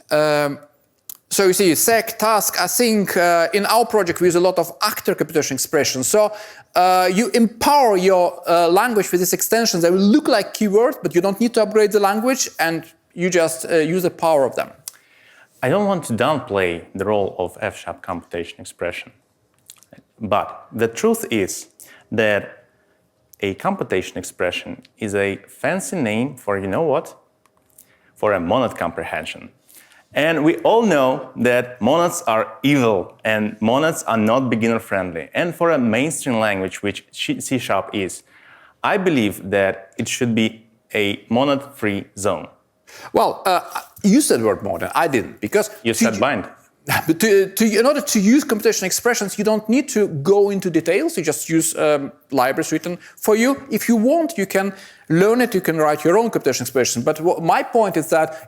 So you see sec, task, async. In our project we use a lot of actor computation expressions. So you empower your language with these extensions. They will look like keywords, but you don't need to upgrade the language, and you just use the power of them. I don't want to downplay the role of F# computation expression, but the truth is that a computation expression is a fancy name for, you know what? For a monad comprehension. And we all know that monads are evil and monads are not beginner-friendly. And for a mainstream language, which C# is, I believe that it should be a monad-free zone. Well, you said the word monad, I didn't, because you said bind. But in order to use computation expressions, you don't need to go into details. You just use libraries written for you. If you want, you can learn it. You can write your own computation expression. But my point is that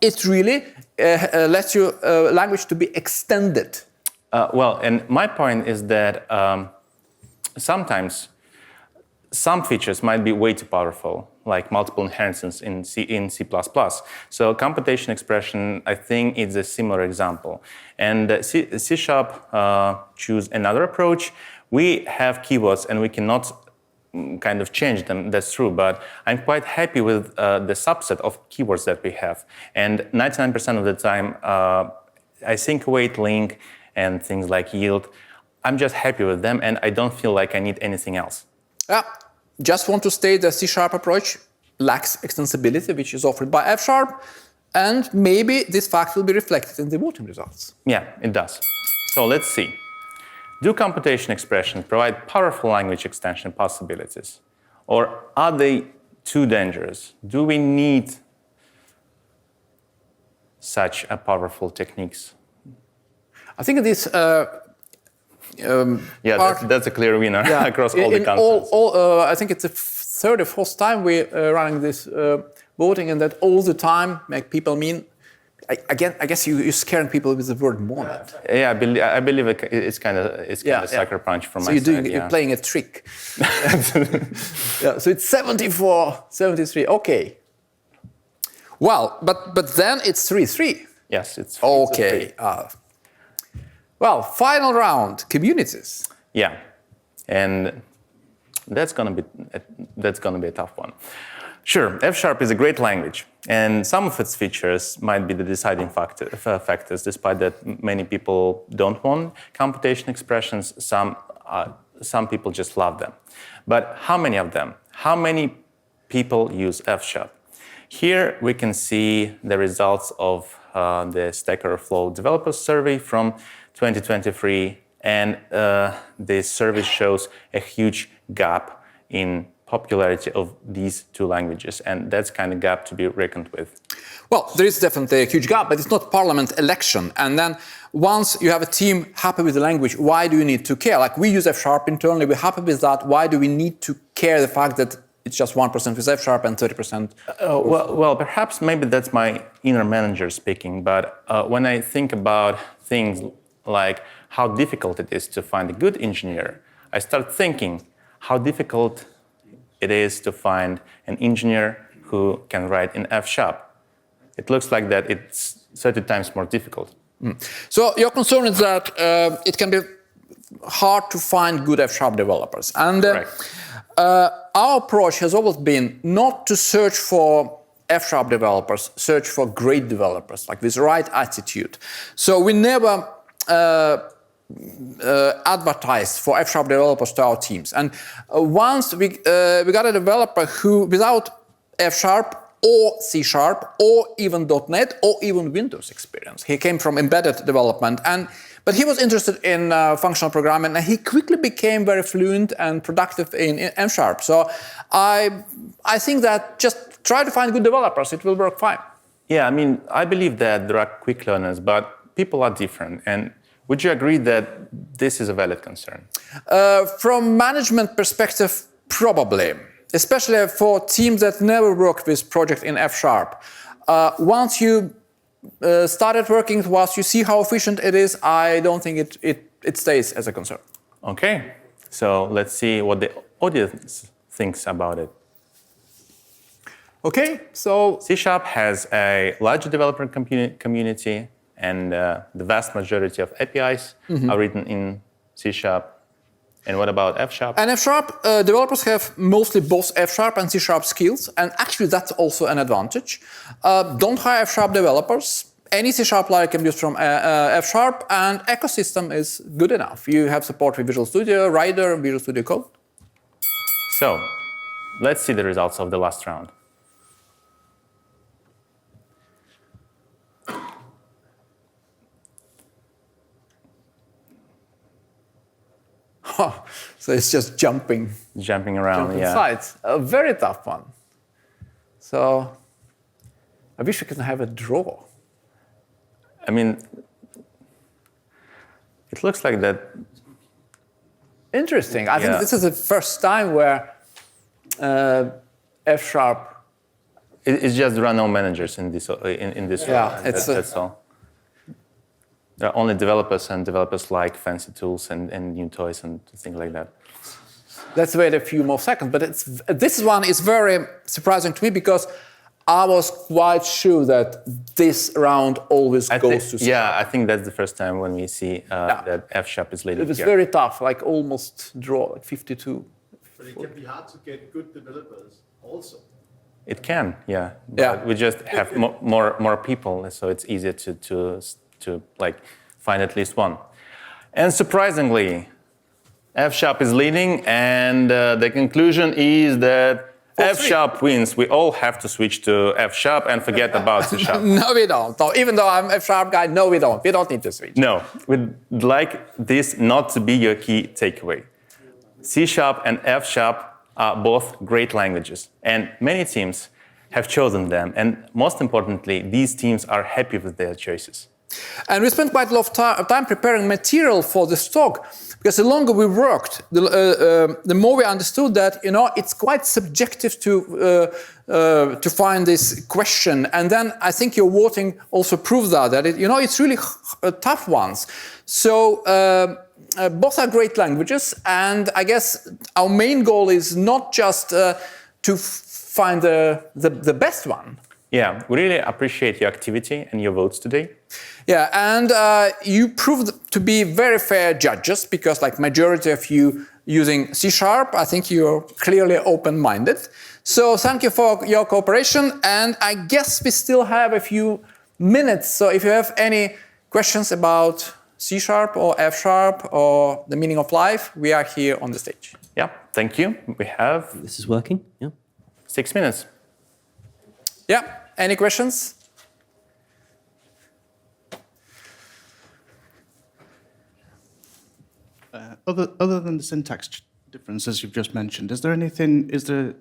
it really lets your language to be extended. Well, and my point is that sometimes some features might be way too powerful, like multiple inheritance in C++. So computation expression, I think, is a similar example. And C# choose another approach. We have keywords and we cannot kind of change them, that's true, but I'm quite happy with the subset of keywords that we have. And 99% of the time, async, await, link, and things like yield, I'm just happy with them and I don't feel like I need anything else. Just want to state the C# approach lacks extensibility, which is offered by F#, and maybe this fact will be reflected in the voting results. Yeah, it does. So let's see. Do computation expressions provide powerful language extension possibilities? Or are they too dangerous? Do we need such a powerful techniques? I think this that's a clear winner across all the countries. I think it's the third or fourth time we're running this voting, and that all the time make people mean. Again, I guess you're scaring people with the word monad. Yeah, I believe it's kind of a sucker punch from my side. You're playing a trick. So it's 74, 73. Okay. Well, but then it's 3-3. Yes, it's okay. Well, final round, communities. Yeah, and that's gonna be a tough one. Sure, F# is a great language, and some of its features might be the deciding factors, despite that many people don't want computation expressions. Some people just love them. But how many of them? How many people use F#? Here we can see the results of the Stack Overflow Developers Survey from 2023, and this survey shows a huge gap in popularity of these two languages, and that's kind of gap to be reckoned with. Well, there is definitely a huge gap, but it's not parliament election. And then once you have a team happy with the language, why do you need to care? Like we use F# internally, we're happy with that. Why do we need to care the fact that it's just 1% with F# and 30%? Well, perhaps maybe that's my inner manager speaking, but when I think about things like how difficult it is to find a good engineer, I start thinking how difficult it is to find an engineer who can write in F#. It looks like that it's 30 times more difficult. So your concern is that it can be hard to find good F# developers. And our approach has always been not to search for F# developers search for great developers, like with right attitude. So we never advertised for F# developers to our teams. And once we got a developer who, without F# or C# or even .NET or even Windows experience. He came from embedded development, but he was interested in functional programming, and he quickly became very fluent and productive in M#. So I think that just try to find good developers, it will work fine. Yeah, I mean, I believe that there are quick learners, but people are different. And would you agree that this is a valid concern? From management perspective, probably. Especially for teams that never worked with project in F#. Once you started working, once you see how efficient it is, I don't think it stays as a concern. Okay, so let's see what the audience thinks about it. Okay, so C# has a large developer community, and the vast majority of APIs are written in C#. And what about F#? And F# developers have mostly both F# and C# skills, and actually that's also an advantage. Don't hire F# developers. Any C# library can be used from F#, and ecosystem is good enough. You have support with Visual Studio, Rider, Visual Studio Code. So, let's see the results of the last round. So it's just jumping around, yeah. sides. A very tough one. So I wish we could have a draw. I mean, it looks like that. Interesting. I think this is the first time where F#. It's just there are no managers in this. Yeah, that's all. There are only developers, and developers like fancy tools and new toys and things like that. Let's wait a few more seconds. But this one is very surprising to me because I was quite sure that this round always goes to C#. Yeah, I think that's the first time when we see that F# is leading. It was here. very tough, like almost draw, like 52. But it can be hard to get good developers also. It can, yeah. But we just have more people, so it's easier to like find at least one. And surprisingly, F# is leading, and the conclusion is that F# wins. We all have to switch to F# and forget about C#. No, we don't. No, even though I'm F# guy, no, we don't. We don't need to switch. No, we'd like this not to be your key takeaway. C# and F# are both great languages, and many teams have chosen them. And most importantly, these teams are happy with their choices. And we spent quite a lot of time preparing material for this talk, because the longer we worked, the more we understood that it's quite subjective to find this question. And then I think your voting also proves that it's really tough ones. So both are great languages, and I guess our main goal is not just to find the best one. Yeah, we really appreciate your activity and your votes today. Yeah, and you proved to be very fair judges, because like majority of you using C#, I think you're clearly open-minded. So thank you for your cooperation, and I guess we still have a few minutes. So if you have any questions about C# or F# or the meaning of life, we are here on the stage. Yeah, thank you. We have... This is working, yeah. 6 minutes. Yeah, any questions? Other than the syntax differences you've just mentioned, is there anything? Is there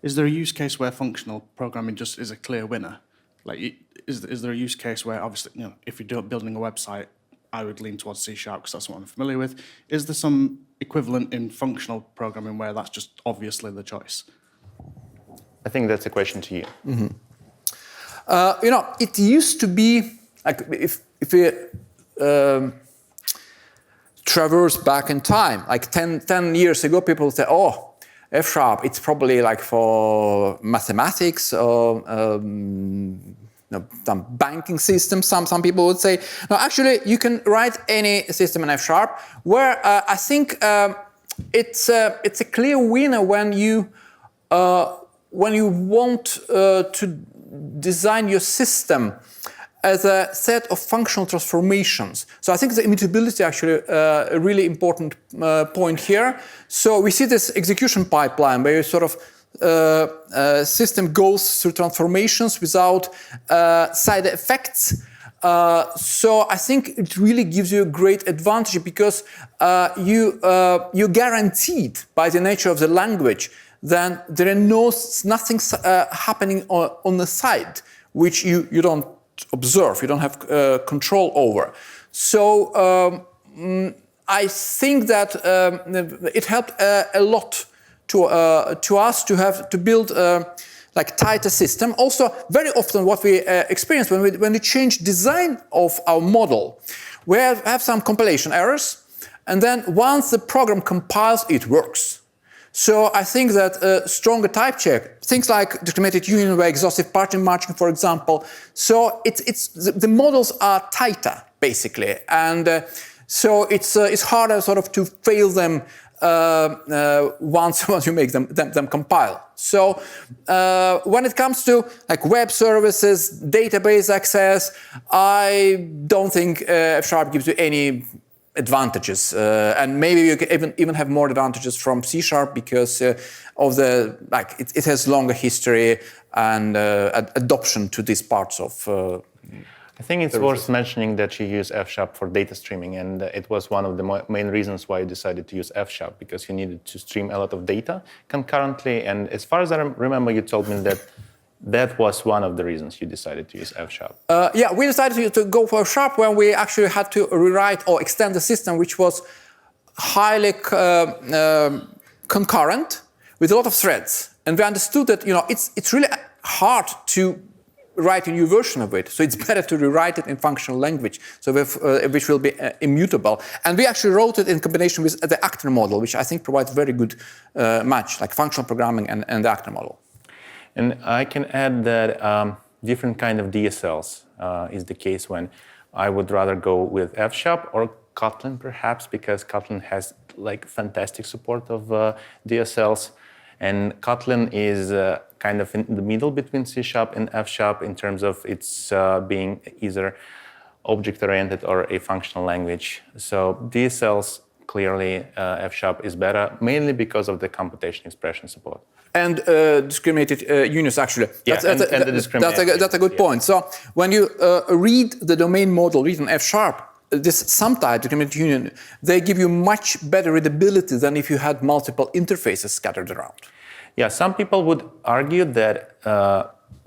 a use case where functional programming just is a clear winner? Like, is there a use case where obviously, if you're building a website, I would lean towards C# because that's what I'm familiar with. Is there some equivalent in functional programming where that's just obviously the choice? I think that's a question to you. Mm-hmm. It used to be like if we traverse back in time, like 10 years ago, people would say, "Oh, F#, it's probably like for mathematics or some banking system." Some people would say, "No, actually, you can write any system in F#." Where I think it's a clear winner when you when you want to design your system as a set of functional transformations. So I think the immutability actually a really important point here. So we see this execution pipeline where you sort of system goes through transformations without side effects. So I think it really gives you a great advantage because you're guaranteed by the nature of the language then there are nothing happening on the side which you don't observe, you don't have control over. So I think that it helped a lot to us to build like tighter system. Also, very often what we experience when we change design of our model, we have some compilation errors, and then once the program compiles, it works. So I think that stronger type check, things like discriminated union or exhaustive pattern matching, for example. So the models are tighter basically, and so it's harder sort of to fail them once you make them compile. So when it comes to like web services, database access, I don't think F# gives you any advantages, and maybe you can even have more advantages from C# because of the it has longer history and adoption to these parts of. I think it's worth mentioning that you use F# for data streaming, and it was one of the main reasons why you decided to use F# because you needed to stream a lot of data concurrently. And as far as I remember, you told me that that was one of the reasons you decided to use F#. Yeah, we decided to go for F# when we actually had to rewrite or extend the system, which was highly concurrent with a lot of threads. And we understood that it's really hard to write a new version of it. So it's better to rewrite it in functional language, so which will be immutable. And we actually wrote it in combination with the actor model, which I think provides very good match, like functional programming and the actor model. And I can add that different kind of DSLs is the case when I would rather go with F# or Kotlin perhaps, because Kotlin has like fantastic support of DSLs. And Kotlin is kind of in the middle between C# and F# in terms of its being either object-oriented or a functional language. So DSLs, clearly F# is better, mainly because of the computation expression support. And discriminated unions, actually. Yeah, that's a good point. So when you read the domain model written F#, this sum-type discriminated union, they give you much better readability than if you had multiple interfaces scattered around. Yeah, some people would argue that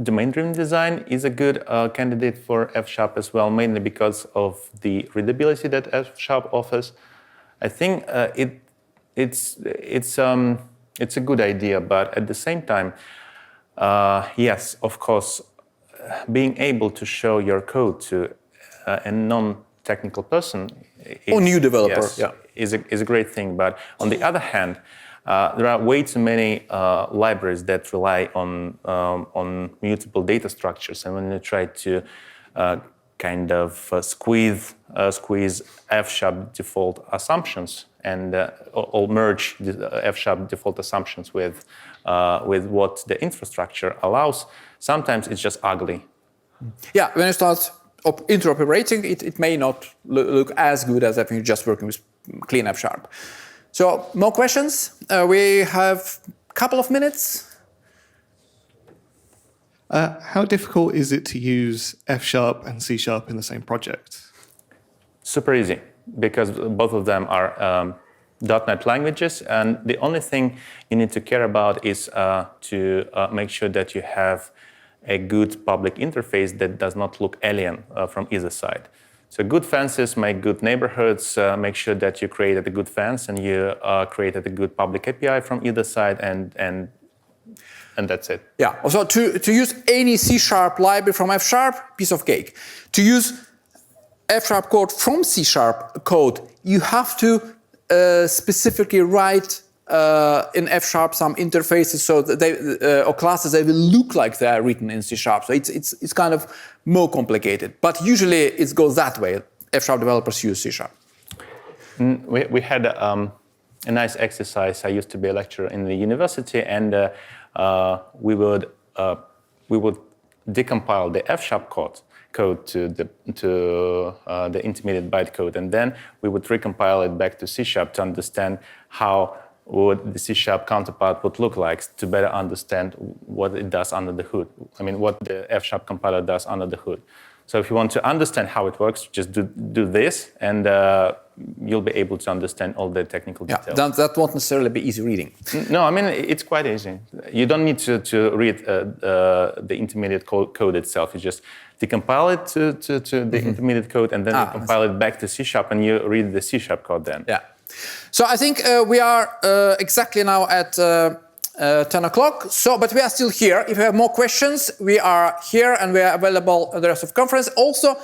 domain-driven design is a good candidate for F# as well, mainly because of the readability that F# offers. I think it's a good idea, but at the same time, yes, of course, being able to show your code to a non-technical person or new developer, is a great thing. But on the other hand, there are way too many libraries that rely on mutable data structures, and when you try to kind of squeeze F# default assumptions and or merge the F# default assumptions with what the infrastructure allows, sometimes it's just ugly. Yeah, when you start interoperating, it may not look as good as if you're just working with clean F#. So, more questions? We have a couple of minutes. How difficult is it to use F# and C# in the same project? Super easy, because both of them are .NET languages, and the only thing you need to care about is to make sure that you have a good public interface that does not look alien from either side. So good fences make good neighborhoods, make sure that you created a good fence and you created a good public API from either side, and that's it. Yeah, so to use any C# library from F#, piece of cake. To use F# code from C# code, you have to specifically write in F# some interfaces so that they, or classes, they will look like they are written in C#. So it's kind of more complicated. But usually it goes that way. F# developers use C#. We had a nice exercise. I used to be a lecturer in the university, and we would decompile the F-sharp code to the intermediate byte code, and then we would recompile it back to C-sharp to understand how would the C-sharp counterpart would look like, to better understand what it does under the hood. I mean, what the F-sharp compiler does under the hood. So if you want to understand how it works, just do this, and you'll be able to understand all the technical details. Yeah, that won't necessarily be easy reading. No, I mean, it's quite easy. You don't need to read the intermediate code itself. You just decompile it to the intermediate code, and then you compile it back to C-sharp, and you read the C-sharp code then. Yeah. So I think we are exactly now at 10 o'clock. So, but we are still here. If you have more questions, we are here and we are available at the rest of the conference. Also,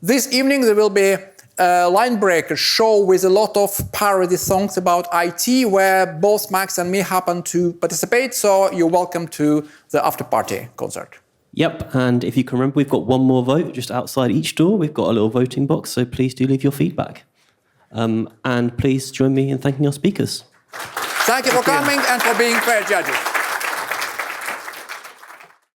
this evening there will be a Line Breaker show with a lot of parody songs about IT, where both Max and me happen to participate. So you're welcome to the after-party concert. Yep, and if you can remember, we've got one more vote just outside each door. We've got a little voting box, so please do leave your feedback. And please join me in thanking our speakers. Thank you for coming and for being fair judges.